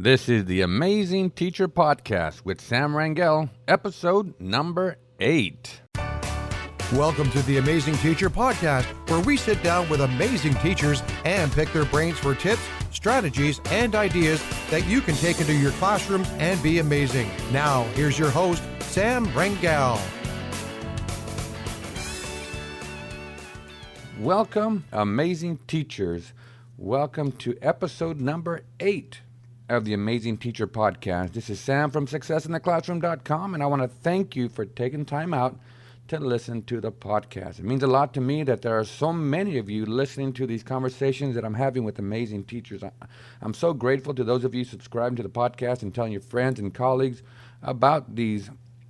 This is the Amazing Teacher Podcast with Sam Rangel, episode number 8. Welcome to the Amazing Teacher Podcast, where we sit down with amazing teachers and pick their brains for tips, strategies, and ideas that you can take into your classrooms and be amazing. Now, here's your host, Sam Rangel. Welcome, amazing teachers. Welcome to episode number 8 of the Amazing Teacher Podcast. This is Sam from successintheclassroom.com, and I want to thank you for taking time out to listen to the podcast. It means a lot to me that there are so many of you listening to these conversations that I'm having with amazing teachers. I'm so grateful to those of you subscribing to the podcast and telling your friends and colleagues about these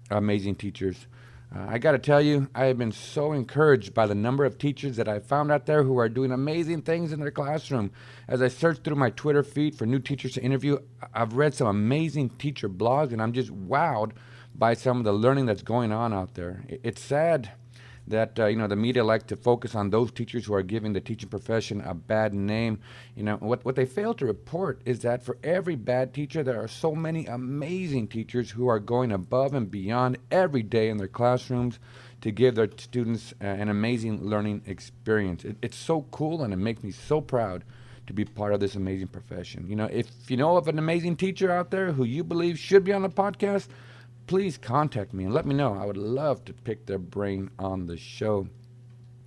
amazing teachers. I got to tell you, I have been so encouraged by the number of teachers that I've found out there who are doing amazing things in their classroom. As I search through my Twitter feed for new teachers to interview, I've read some amazing teacher blogs, and I'm just wowed by some of the learning that's going on out there. It's sad that the media like to focus on those teachers who are giving the teaching profession a bad name. What they fail to report is that for every bad teacher, there are so many amazing teachers who are going above and beyond every day in their classrooms to give their students an amazing learning experience. It's so cool, and it makes me so proud to be part of this amazing profession. If you know of an amazing teacher out there who you believe should be on the podcast, please contact me and let me know. I would love to pick their brain on the show.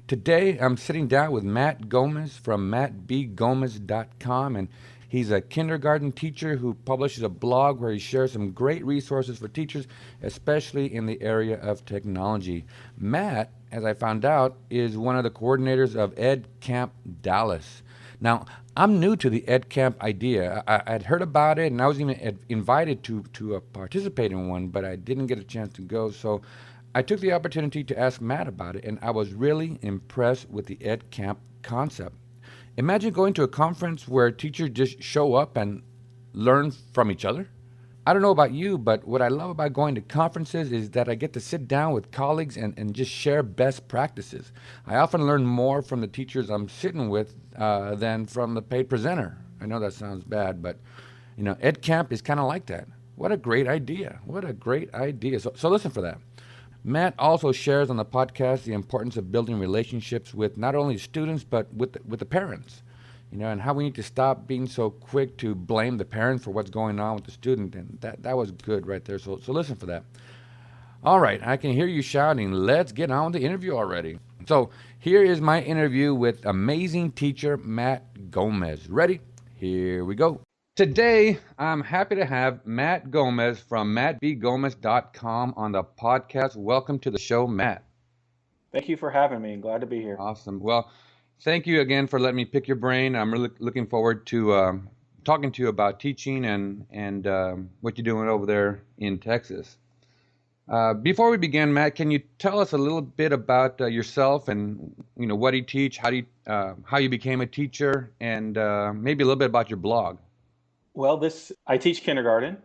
Today, I'm sitting down with Matt Gomez from mattbgomez.com, and he's a kindergarten teacher who publishes a blog where he shares some great resources for teachers, especially in the area of technology. Matt, as I found out, is one of the coordinators of EdCamp Dallas. Now, I'm new to the EdCamp idea. I'd heard about it, and I was even invited to participate in one, but I didn't get a chance to go. So I took the opportunity to ask Matt about it, and I was really impressed with the EdCamp concept. Imagine going to a conference where teachers just show up and learn from each other. I don't know about you, but what I love about going to conferences is that I get to sit down with colleagues and just share best practices. I often learn more from the teachers I'm sitting with than from the paid presenter. I know that sounds bad, but EdCamp is kind of like that. What a great idea. What a great idea. So listen for that. Matt also shares on the podcast the importance of building relationships with not only students, but with the parents. And how we need to stop being so quick to blame the parent for what's going on with the student. And that was good right there. So listen for that. All right, I can hear you shouting, let's get on with the interview already. So here is my interview with amazing teacher Matt Gomez. Ready? Here we go. Today, I'm happy to have Matt Gomez from mattbgomez.com on the podcast. Welcome to the show, Matt. Thank you for having me. Glad to be here. Awesome. Well, thank you again for letting me pick your brain. I'm really looking forward to talking to you about teaching and what you're doing over there in Texas. Before we begin, Matt, can you tell us a little bit about yourself and what you teach, how you became a teacher, and maybe a little bit about your blog? Well, I teach kindergarten,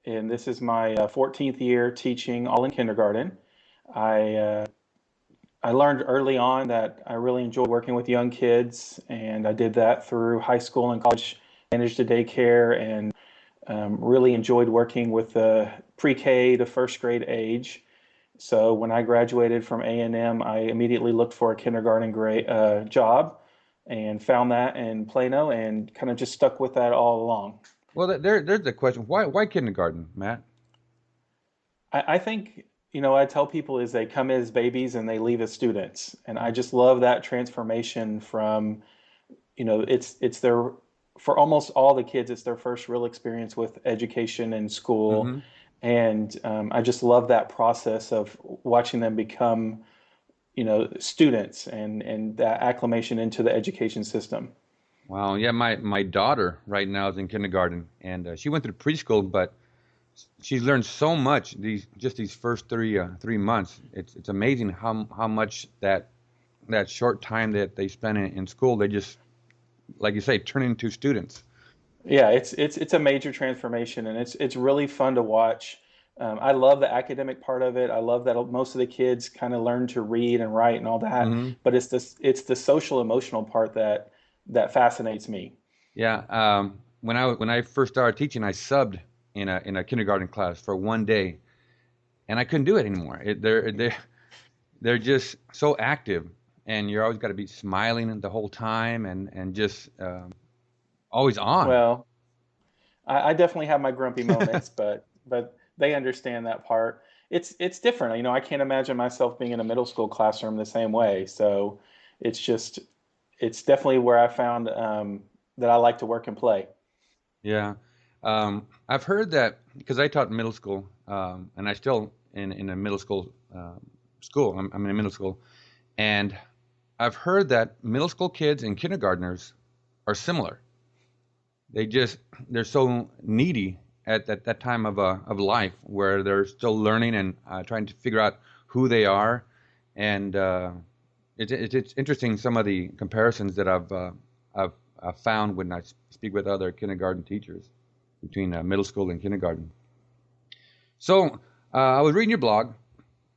and this is my 14th year teaching all in kindergarten. I learned early on that I really enjoyed working with young kids, and I did that through high school and college, managed a daycare, and really enjoyed working with the pre-K to first grade age. So when I graduated from A&M, I immediately looked for a kindergarten job and found that in Plano and kind of just stuck with that all along. Well, there's the question. Why kindergarten, Matt? I think, I tell people is they come as babies and they leave as students. And I just love that transformation from, for almost all the kids, it's their first real experience with education and school. Mm-hmm. And I just love that process of watching them become, students and that acclimation into the education system. Wow. Yeah, my daughter right now is in kindergarten, and she went through preschool, but she's learned so much these first 3 months. It's amazing how much that short time that they spend in school, they just, like you say, turn into students. Yeah, it's a major transformation, and it's really fun to watch. I love the academic part of it. I love that most of the kids kind of learn to read and write and all that. Mm-hmm. But it's the social emotional part that fascinates me. Yeah. when I first started teaching, I subbed in a kindergarten class for one day, and I couldn't do it anymore. They're just so active, and you're always got to be smiling the whole time and just always on. Well, I definitely have my grumpy moments, but they understand that part. It's different. You know, I can't imagine myself being in a middle school classroom the same way. So it's just it's definitely where I found that I like to work and play. Yeah. I've heard that because I taught middle school, and I still in a middle school school. I'm in a middle school, and I've heard that middle school kids and kindergartners are similar. They're so needy at that time of life where they're still learning and trying to figure out who they are, and it's interesting some of the comparisons that I've found when I speak with other kindergarten teachers between middle school and kindergarten. So I was reading your blog,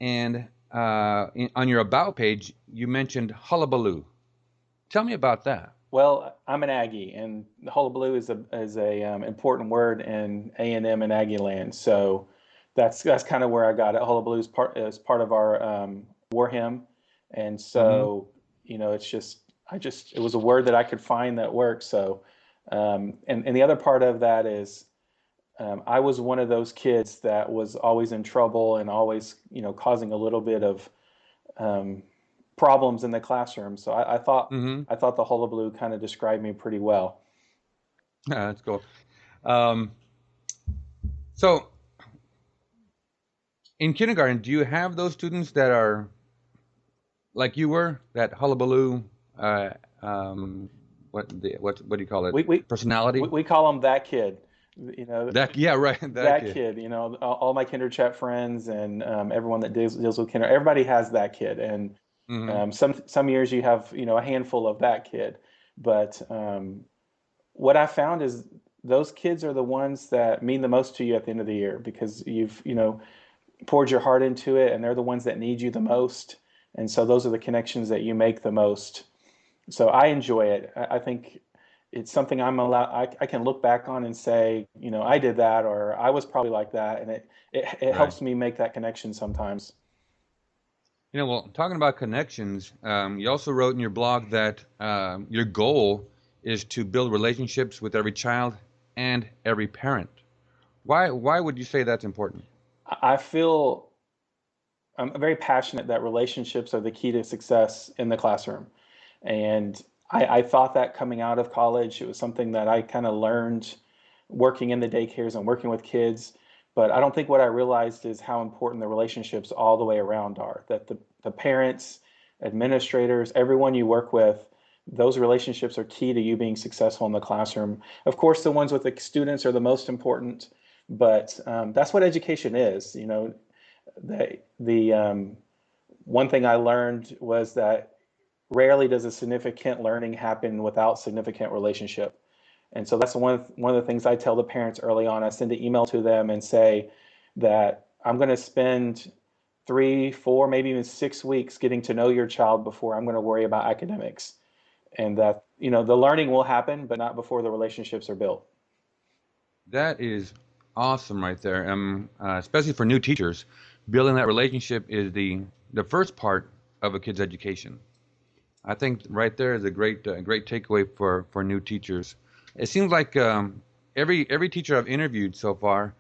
and on your about page you mentioned hullabaloo. Tell me about that. Well, I'm an Aggie, and hullabaloo is a important word in A&M and Aggie land. So that's kind of where I got it. Hullabaloo is part of our war hymn, and Hmm. so it's just it was a word that I could find that worked. So and the other part of that is I was one of those kids that was always in trouble and always causing a little bit of um, problems in the classroom. So I thought Hmm. I thought the hullabaloo kind of described me pretty well. That's cool. Um, so in kindergarten, do you have those students that are like you were, that hullabaloo, uh, um, what do you call it? We we we, Personality? we call them that kid. That, yeah, right, that That kid. kid. All my kinder chat friends and everyone that deals with kinder, everybody has that kid. And Hmm. some years you have a handful of that kid, but what I found is those kids are the ones that mean the most to you at the end of the year because you've poured your heart into it, and they're the ones that need you the most. And so those are the connections that you make the most. So I enjoy it. I think it's something I can look back on and say, I did that, or I was probably like that, and it Right. helps me make that connection sometimes. Well, talking about connections, you also wrote in your blog that your goal is to build relationships with every child and every parent. Why would you say that's important? I feel I'm very passionate that relationships are the key to success in the classroom. And I thought that coming out of college, it was something that I kind of learned working in the daycares and working with kids. But I don't think what I realized is how important the relationships all the way around are. That the parents, administrators, everyone you work with, those relationships are key to you being successful in the classroom. Of course, the ones with the students are the most important, but that's what education is. The one thing I learned was that rarely does a significant learning happen without significant relationship. And so that's one of the things I tell the parents early on. I send an email to them and say that I'm going to spend 3, 4, maybe even 6 weeks getting to know your child before I'm going to worry about academics. And that, the learning will happen, but not before the relationships are built. That is awesome right there. Especially for new teachers, building that relationship is the first part of a kid's education. I think right there is a great takeaway for new teachers. It seems like every teacher I've interviewed so far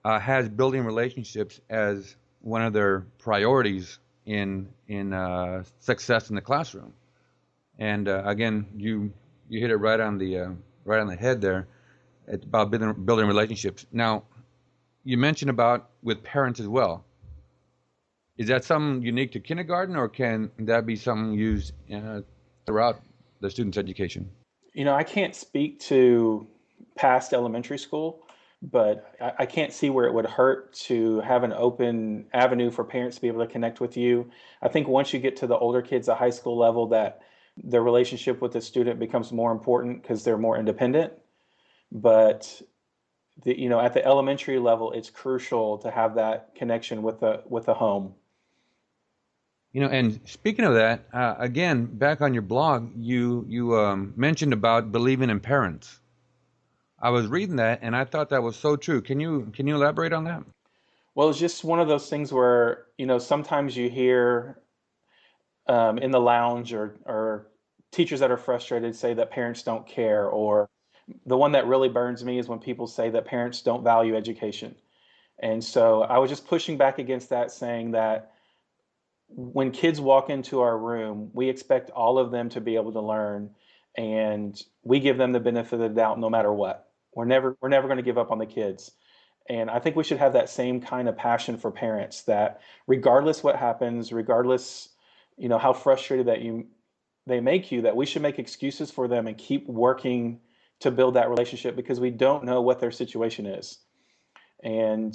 has building relationships as one of their priorities in success in the classroom. And again, you hit it right on the head there. It's about building relationships. Now, you mentioned about with parents as well. Is that something unique to kindergarten, or can that be something used throughout the student's education? I can't speak to past elementary school, but I can't see where it would hurt to have an open avenue for parents to be able to connect with you. I think once you get to the older kids at high school level, that their relationship with the student becomes more important because they're more independent. But at the elementary level, it's crucial to have that connection with the home. And speaking of that, again, back on your blog, you mentioned about believing in parents. I was reading that and I thought that was so true. Can you elaborate on that? Well, it's just one of those things where, sometimes you hear in the lounge or teachers that are frustrated say that parents don't care, or the one that really burns me is when people say that parents don't value education. And so I was just pushing back against that, saying that when kids walk into our room, we expect all of them to be able to learn, and we give them the benefit of the doubt no matter what. We're never going to give up on the kids. And I think we should have that same kind of passion for parents, that regardless what happens, regardless, how frustrated that they make you, that we should make excuses for them and keep working to build that relationship, because we don't know what their situation is. And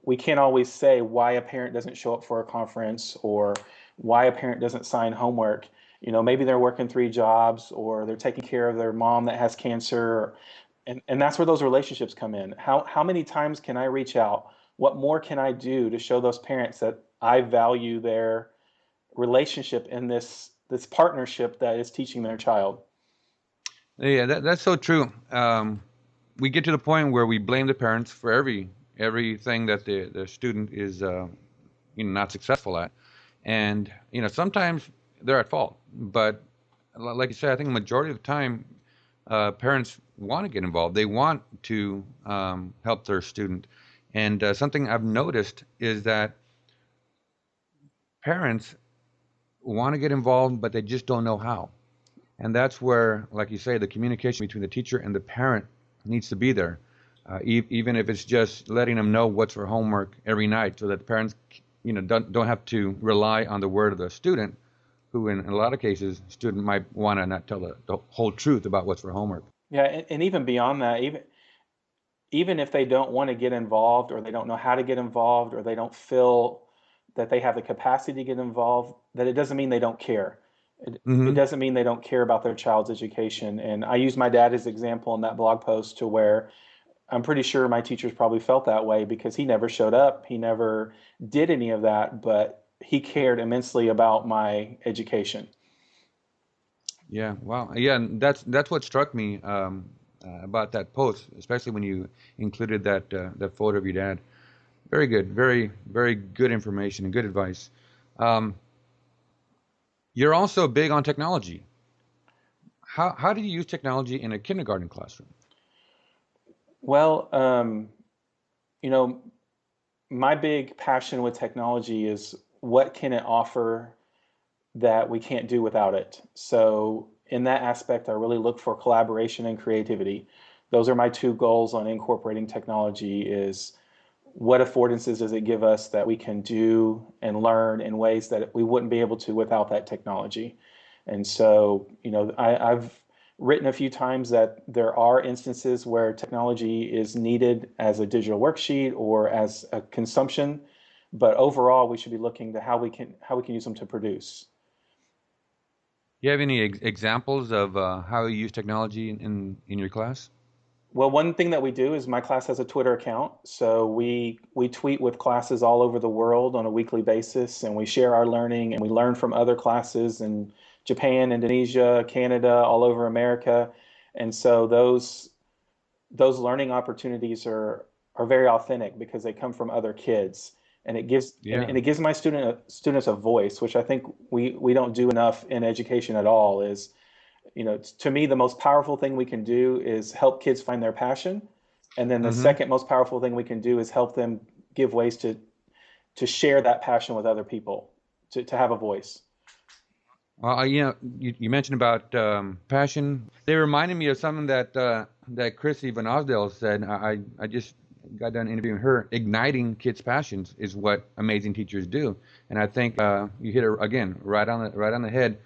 we can't always say why a parent doesn't show up for a conference, or why a parent doesn't sign homework. Maybe they're working 3 jobs, or they're taking care of their mom that has cancer. And that's where those relationships come in. How many times can I reach out? What more can I do to show those parents that I value their relationship in this partnership that is teaching their child? Yeah, that's so true. We get to the point where we blame the parents for everything that the student is not successful at, and sometimes they're at fault. But like you said, I think the majority of the time, parents want to get involved. They want to help their student, and something I've noticed is that parents want to get involved, but they just don't know how. And that's where, like you say, the communication between the teacher and the parent needs to be there. Even if it's just letting them know what's for homework every night, so that the parents, don't have to rely on the word of the student, who in a lot of cases, student might want to not tell the whole truth about what's for homework. Yeah, and even beyond that, even if they don't want to get involved, or they don't know how to get involved, or they don't feel that they have the capacity to get involved, that it doesn't mean they don't care. It Hmm. doesn't mean they don't care about their child's education. And I use my dad as example in that blog post, to where I'm pretty sure my teachers probably felt that way, because he never showed up. He never did any of that, but he cared immensely about my education. Yeah, wow. Yeah, and that's what struck me about that post, especially when you included that photo of your dad. Very good, very very good information and good advice. Um, you're also big on technology. How do you use technology in a kindergarten classroom? Well, you know, my big passion with technology is what can it offer that we can't do without it. So in that aspect, I really look for collaboration and creativity. Those are my two goals on incorporating technology: is what affordances does it give us that we can do and learn in ways that we wouldn't be able to without that technology. And so, I've written a few times that there are instances where technology is needed as a digital worksheet or as a consumption, but overall, we should be looking to how we can use them to produce. Do you have any examples of how you use technology in your class? Well, one thing that we do is my class has a Twitter account. So we tweet with classes all over the world on a weekly basis, and we share our learning, and we learn from other classes in Japan, Indonesia, Canada, all over America. And so those learning opportunities are very authentic, because they come from other kids, and it gives Yeah. and it gives my students a voice, which I think we don't do enough in education at all. Is, to me, the most powerful thing we can do is help kids find their passion, and then the Hmm. second most powerful thing we can do is help them give ways to share that passion with other people, to have a voice. Well, you mentioned about passion. They reminded me of something that Chrissy Van Osdale said. I just got done interviewing her. Igniting kids' passions is what amazing teachers do, and I think you hit it again right on the head.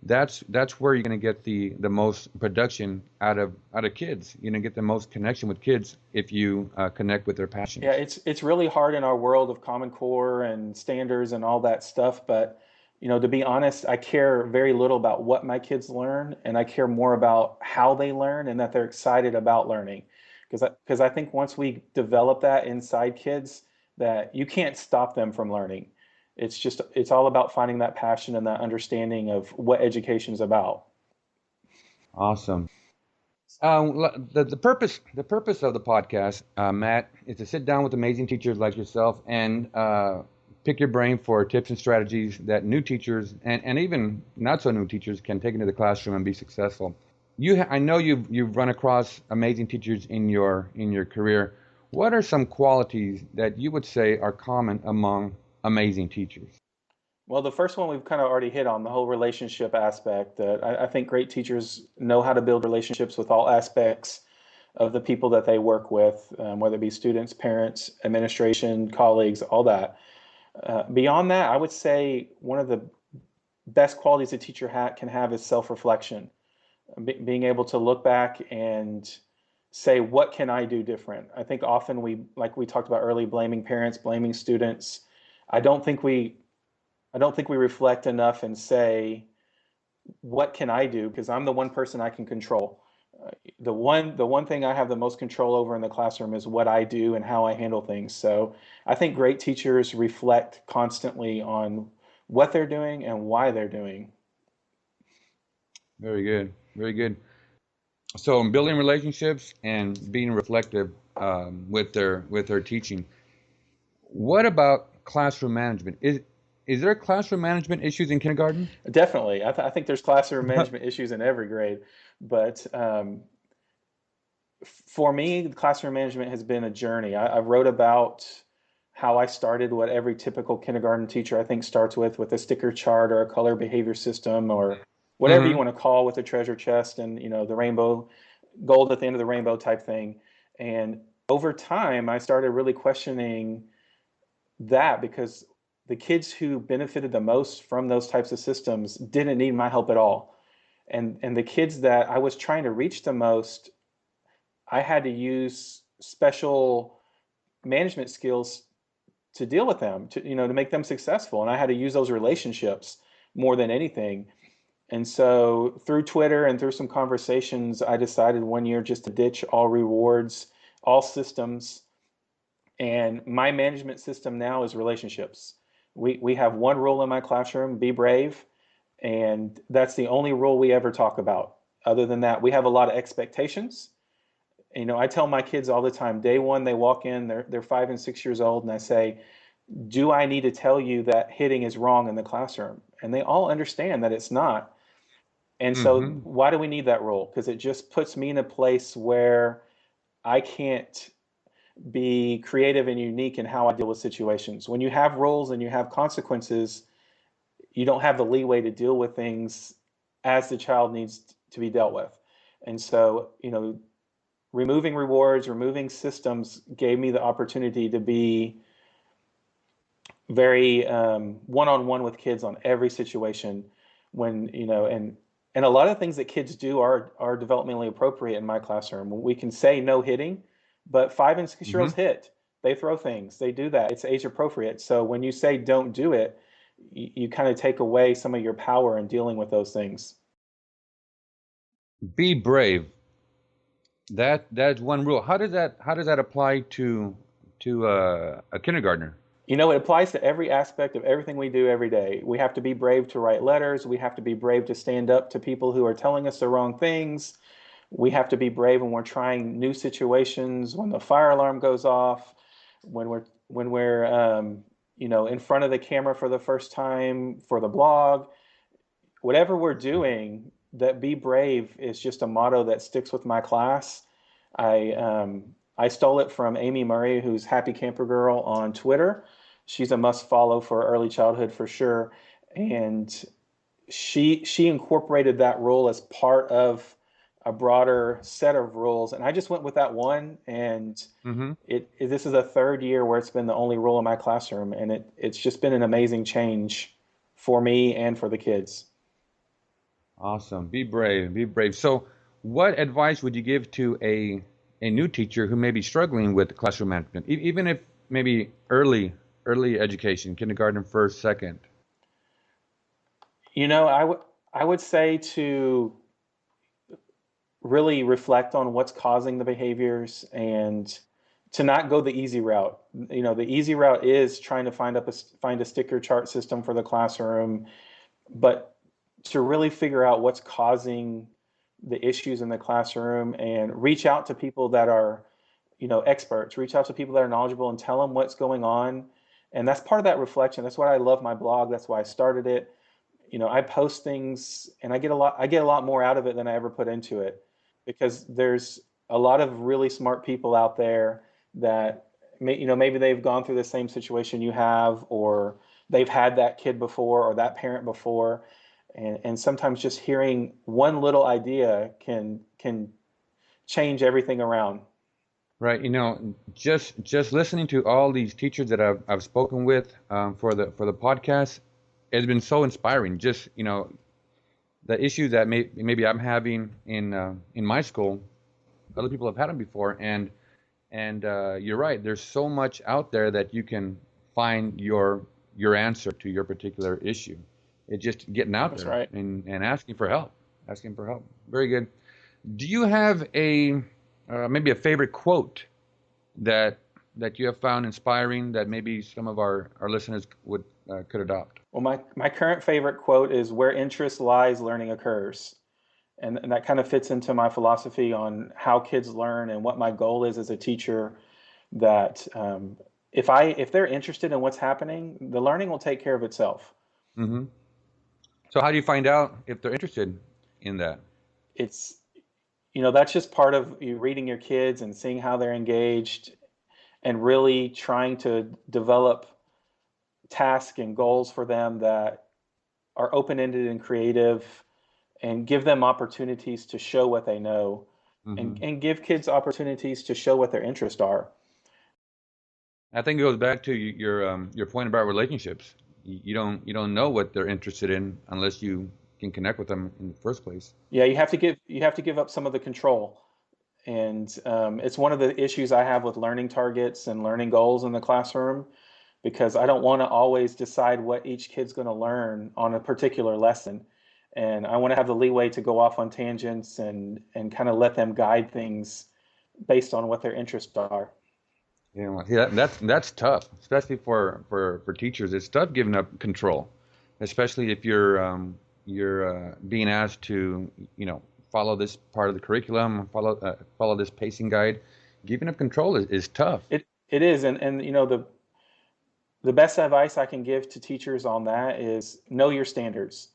That's where you're going to get the most production out of kids. You're going to get the most connection with kids if you connect with their Yeah, passions. it's really hard in our world of Common Core and standards and all that stuff. But, to be honest, I care very little about what my kids learn, and I care more about how they learn and that they're excited about learning. Because I think once we develop that inside kids, that you can't stop them from learning. It's all about finding that passion and that understanding of what education is about. Awesome. The purpose of the podcast, Matt, is to sit down with amazing teachers like yourself and pick your brain for tips and strategies that new teachers and even not so new teachers can take into the classroom and be successful. I know you've run across amazing teachers in your career. What are some qualities that you would say are common among amazing teachers? Well, the first one we've kind of already hit on, the whole relationship aspect. That I think great teachers know how to build relationships with all aspects of the people that they work with, whether it be students, parents, administration, colleagues, all that. Beyond that, I would say one of the best qualities a teacher can have is self-reflection. Being able to look back and say, what can I do different? I think often like we talked about early, blaming parents, blaming students. I don't think we I don't think we reflect enough and say, what can I do? Because I'm the one person I can control. The one thing I have the most control over in the classroom is what I do and how I handle things. So I think great teachers reflect constantly on what they're doing and why they're doing. Very good, very good. So, in building relationships and being reflective with their teaching. What about classroom management? Is there classroom management issues in kindergarten? Definitely, I think there's classroom management issues in every grade, but for me, classroom management has been a journey. I wrote about how I started what every typical kindergarten teacher I think starts with a sticker chart or a color behavior system or whatever you Mm-hmm. want to call with a treasure chest and the rainbow gold at the end of the rainbow type thing. And over time, I started really questioning that because the kids who benefited the most from those types of systems didn't need my help at all. And the kids that I was trying to reach the most, I had to use special management skills to deal with them, to make them successful. And I had to use those relationships more than anything. And so through Twitter and through some conversations, I decided one year just to ditch all rewards, all systems. And my management system now is relationships. We have one rule in my classroom: be brave. And that's the only rule we ever talk about. Other than that, we have a lot of expectations. I tell my kids all the time, day one, they walk in, they're 5 and 6 years old, and I say, do I need to tell you that hitting is wrong in the classroom? And they all understand that it's not. And so Mm-hmm. why do we need that rule? Because it just puts me in a place where I can't be creative and unique in how I deal with situations. When you have rules and you have consequences, you don't have the leeway to deal with things as the child needs to be dealt with. And so, removing rewards, removing systems gave me the opportunity to be very one-on-one with kids on every situation. And a lot of things that kids do are developmentally appropriate in my classroom. We can say no hitting, but 5 and 6 year olds Mm-hmm. hit. They throw things. They do that. It's age appropriate. So when you say don't do it, you kind of take away some of your power in dealing with those things. Be brave. That's one rule. How does that apply to a kindergartner? It applies to every aspect of everything we do every day. We have to be brave to write letters. We have to be brave to stand up to people who are telling us the wrong things. We have to be brave when we're trying new situations, when the fire alarm goes off, when we're in front of the camera for the first time for the blog. Whatever we're doing, that be brave is just a motto that sticks with my class. I stole it from Amy Murray, who's Happy Camper Girl on Twitter. She's a must follow for early childhood for sure. And she incorporated that rule as part of a broader set of rules. And I just went with that one. And Mm-hmm. this is a third year where it's been the only rule in my classroom. And it's just been an amazing change for me and for the kids. Awesome. Be brave. Be brave. So, what advice would you give to a new teacher who may be struggling with classroom management, even if maybe early education, kindergarten, first, second? I would say to really reflect on what's causing the behaviors and to not go the easy route. The easy route is trying to find a sticker chart system for the classroom, but to really figure out what's causing the issues in the classroom and reach out to people that are, experts, reach out to people that are knowledgeable and tell them what's going on. And that's part of that reflection. That's why I love my blog. That's why I started it. I post things and I get a lot more out of it than I ever put into it, because there's a lot of really smart people out there that maybe they've gone through the same situation you have, or they've had that kid before or that parent before. And sometimes just hearing one little idea can change everything around. Right. Just listening to all these teachers that I've spoken with for the podcast has been so inspiring. Just the issues that maybe I'm having in my school, other people have had them before, and you're right. There's so much out there that you can find your answer to your particular issue. It's just getting out That's there right. and asking for help. Asking for help. Very good. Do you have maybe a favorite quote that you have found inspiring that maybe some of our listeners could adopt? Well, my current favorite quote is, "Where interest lies, learning occurs." And that kind of fits into my philosophy on how kids learn and what my goal is as a teacher, that if they're interested in what's happening, the learning will take care of itself. Hmm. So how do you find out if they're interested in that? It's, that's just part of you reading your kids and seeing how they're engaged and really trying to develop tasks and goals for them that are open-ended and creative, and give them opportunities to show what they know, Hmm. and give kids opportunities to show what their interests are. I think it goes back to your point about relationships. You don't know what they're interested in unless you can connect with them in the first place. Yeah, you have to give up some of the control. And it's one of the issues I have with learning targets and learning goals in the classroom, because I don't want to always decide what each kid's going to learn on a particular lesson. And I want to have the leeway to go off on tangents and kind of let them guide things based on what their interests are. See, that's tough, especially for teachers. It's tough giving up control, especially if you're being asked to follow this part of the curriculum, follow this pacing guide. Giving up control is tough. It is, and the best advice I can give to teachers on that is know your standards.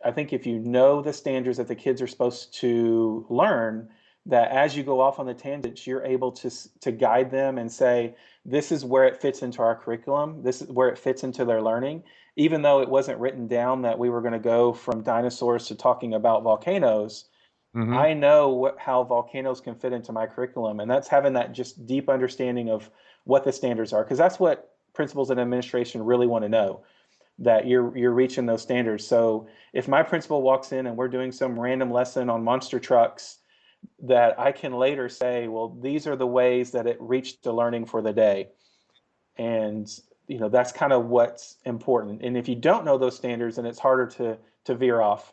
I think if you know the standards that the kids are supposed to learn, that as you go off on the tangents, you're able to guide them and say, this is where it fits into our curriculum. This is where it fits into their learning. Even though it wasn't written down that we were going to go from dinosaurs to talking about volcanoes, Hmm. I know how volcanoes can fit into my curriculum. And that's having that just deep understanding of what the standards are, because that's what principals and administration really want to know, that you're reaching those standards. So if my principal walks in and we're doing some random lesson on monster trucks, that I can later say, well, these are the ways that it reached the learning for the day. And that's kind of what's important. And if you don't know those standards, then it's harder to veer off.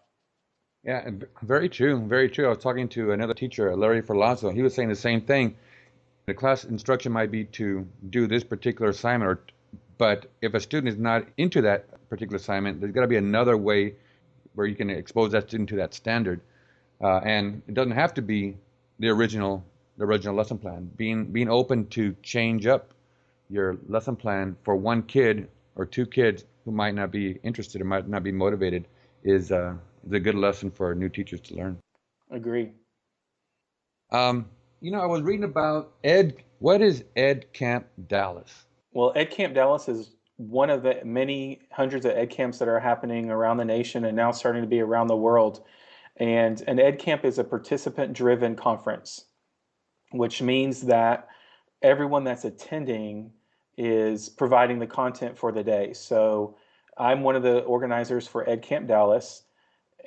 Yeah, very true, very true. I was talking to another teacher, Larry Ferlazzo. He was saying the same thing. The class instruction might be to do this particular assignment, but if a student is not into that particular assignment, there's got to be another way where you can expose that student to that standard. And it doesn't have to be the original lesson plan. Being open to change up your lesson plan for one kid or two kids who might not be interested or might not be motivated is a good lesson for new teachers to learn. Agree. I was reading about Ed. What is EdCamp Dallas? Well, EdCamp Dallas is one of the many hundreds of ed camps that are happening around the nation and now starting to be around the world. And an ed camp is a participant-driven conference, which means that everyone that's attending is providing the content for the day. So I'm one of the organizers for EdCamp Dallas,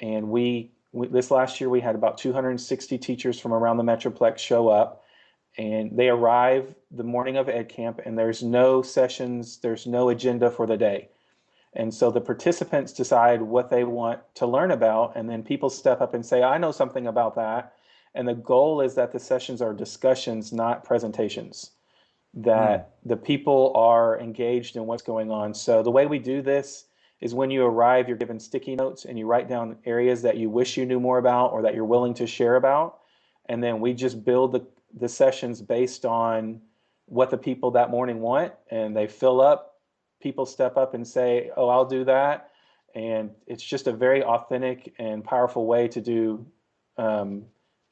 and we this last year we had about 260 teachers from around the Metroplex show up, and they arrive the morning of EdCamp, and there's no sessions, there's no agenda for the day. And so the participants decide what they want to learn about, and then people step up and say, I know something about that. And the goal is that the sessions are discussions, not presentations, Mm. that the people are engaged in what's going on. So the way we do this is when you arrive, you're given sticky notes and you write down areas that you wish you knew more about or that you're willing to share about. And then we just build the sessions based on what the people that morning want, and they fill up. People step up and say, "Oh, I'll do that." And it's just a very authentic and powerful way to do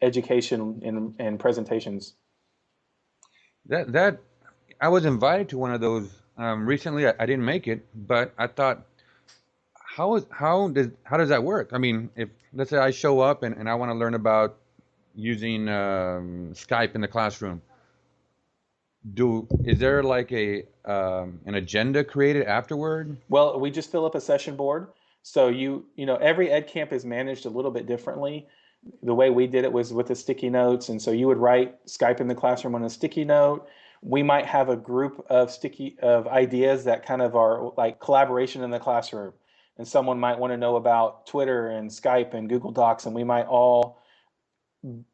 education and presentations. That I was invited to one of those recently. I didn't make it, but I thought, how does that work? I mean, if let's say I show up and I want to learn about using Skype in the classroom, is there like an agenda created afterward? Well, we just fill up a session board. So every EdCamp is managed a little bit differently. The way we did it was with the sticky notes, and so you would write Skype in the classroom on a sticky note. We might have a group of ideas that kind of are like collaboration in the classroom, and someone might want to know about Twitter and Skype and Google Docs, and we might all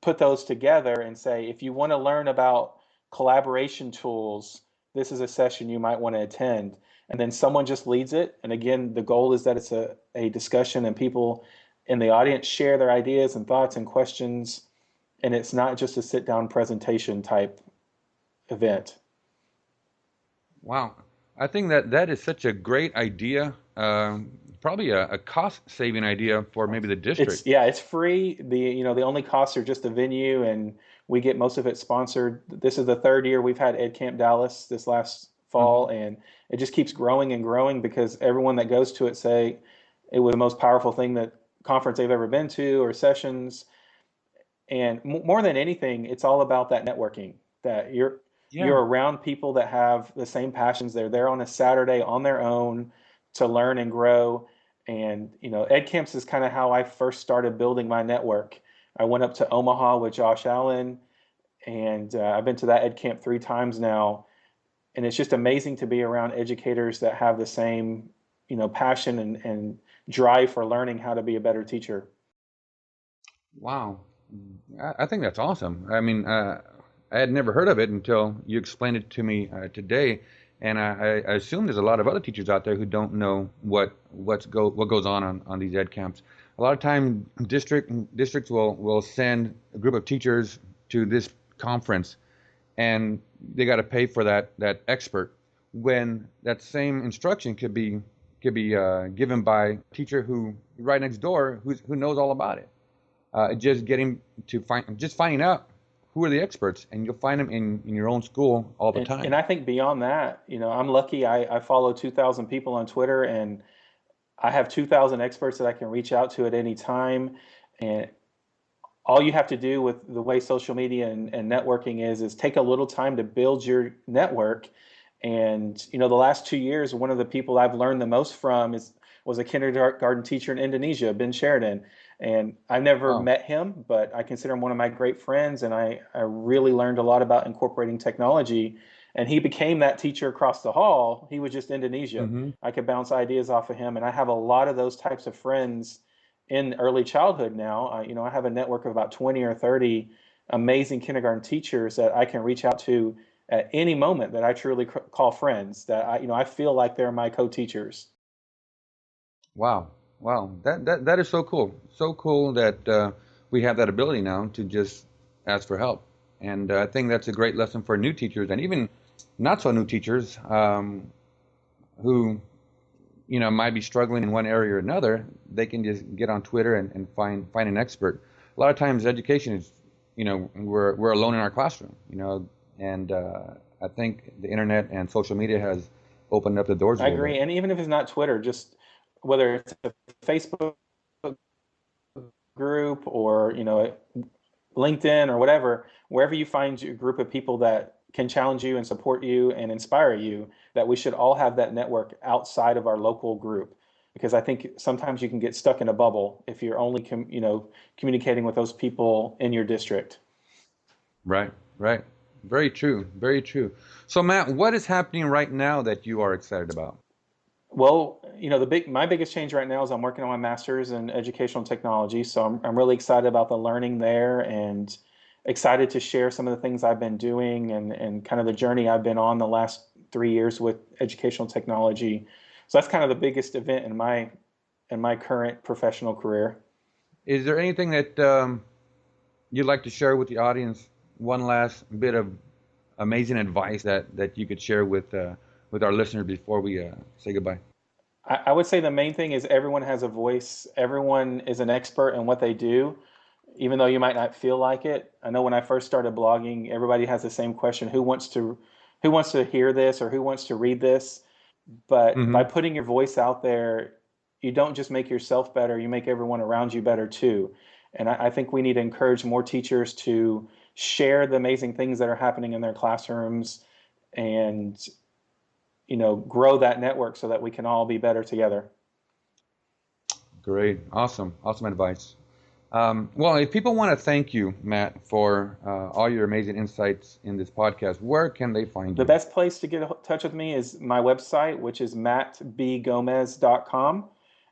put those together and say, if you want to learn about collaboration tools, this is a session you might want to attend. And then someone just leads it. And again, the goal is that it's a discussion and people in the audience share their ideas and thoughts and questions. And it's not just a sit down presentation type event. Wow, I think that is such a great idea. Probably a cost-saving idea for maybe the district. It's free. The only costs are just the venue, and we get most of it sponsored. This is the third year we've had EdCamp Dallas this last fall, and it just keeps growing and growing because everyone that goes to it say it was the most powerful conference they've ever been to or sessions. And more than anything, it's all about that networking, that you're around people that have the same passions. They're there on a Saturday on their own to learn and grow. And, EdCamps is kind of how I first started building my network. I went up to Omaha with Josh Allen, and I've been to that EdCamp 3 times now. And it's just amazing to be around educators that have the same, passion and drive for learning how to be a better teacher. Wow, I think that's awesome. I mean, I had never heard of it until you explained it to me today. And I assume there's a lot of other teachers out there who don't know what goes on these ed camps. A lot of times, districts will send a group of teachers to this conference, and they got to pay for that expert. When that same instruction could be given by a teacher who right next door who knows all about it. Just finding out who are the experts, and you'll find them in your own school all the time. And I think beyond that, I'm lucky. I follow 2,000 people on Twitter, and I have 2,000 experts that I can reach out to at any time. And all you have to do with the way social media and networking is take a little time to build your network. And, the last 2 years, one of the people I've learned the most from was a kindergarten teacher in Indonesia, Ben Sheridan. And I've never met him, but I consider him one of my great friends. And I really learned a lot about incorporating technology. And he became that teacher across the hall. He was just Indonesia. Mm-hmm. I could bounce ideas off of him. And I have a lot of those types of friends in early childhood now. I have a network of about 20 or 30 amazing kindergarten teachers that I can reach out to at any moment that I truly call friends, that I feel like they're my co-teachers. Wow. That is so cool. So cool that we have that ability now to just ask for help. And I think that's a great lesson for new teachers and even not so new teachers who might be struggling in one area or another. They can just get on Twitter and find an expert. A lot of times education is, we're alone in our classroom, and I think the internet and social media has opened up the doors. I agree. And even if it's not Twitter, just whether it's a Facebook group or, LinkedIn or whatever, wherever you find a group of people that can challenge you and support you and inspire you, that we should all have that network outside of our local group. Because I think sometimes you can get stuck in a bubble if you're only, communicating with those people in your district. Right. Very true. So Matt, what is happening right now that you are excited about? Well, my biggest change right now is I'm working on my master's in educational technology. So I'm really excited about the learning there and excited to share some of the things I've been doing and kind of the journey I've been on the last 3 years with educational technology. So that's kind of the biggest event in my current professional career. Is there anything that you'd like to share with the audience? One last bit of amazing advice that you could share with our listeners before we say goodbye? I would say the main thing is everyone has a voice. Everyone is an expert in what they do, even though you might not feel like it. I know when I first started blogging, everybody has the same question: who wants to hear this, or who wants to read this? But by putting your voice out there, you don't just make yourself better, you make everyone around you better too. And I think we need to encourage more teachers to share the amazing things that are happening in their classrooms, and grow that network so that we can all be better together. Great. Awesome advice. Well, if people want to thank you, Matt, for all your amazing insights in this podcast, where can they find you? The best place to get in touch with me is my website, which is mattbgomez.com.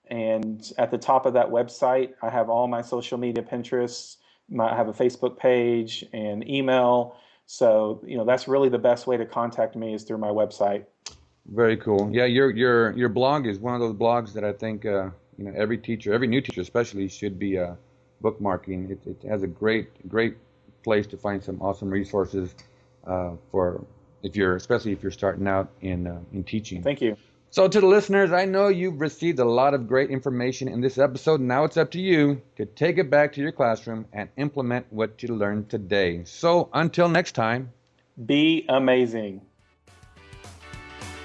And at the top of that website, I have all my social media, Pinterest, I have a Facebook page and email. So, that's really the best way to contact me is through my website. Very cool. Yeah, your blog is one of those blogs that I think every new teacher especially, should be bookmarking. It has a great place to find some awesome resources especially if you're starting out in teaching. Thank you. So to the listeners, I know you've received a lot of great information in this episode. Now it's up to you to take it back to your classroom and implement what you learned today. So until next time, be amazing.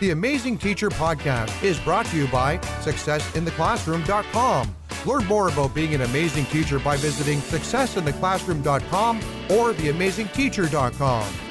The Amazing Teacher Podcast is brought to you by SuccessInTheClassroom.com. Learn more about being an amazing teacher by visiting SuccessInTheClassroom.com or TheAmazingTeacher.com.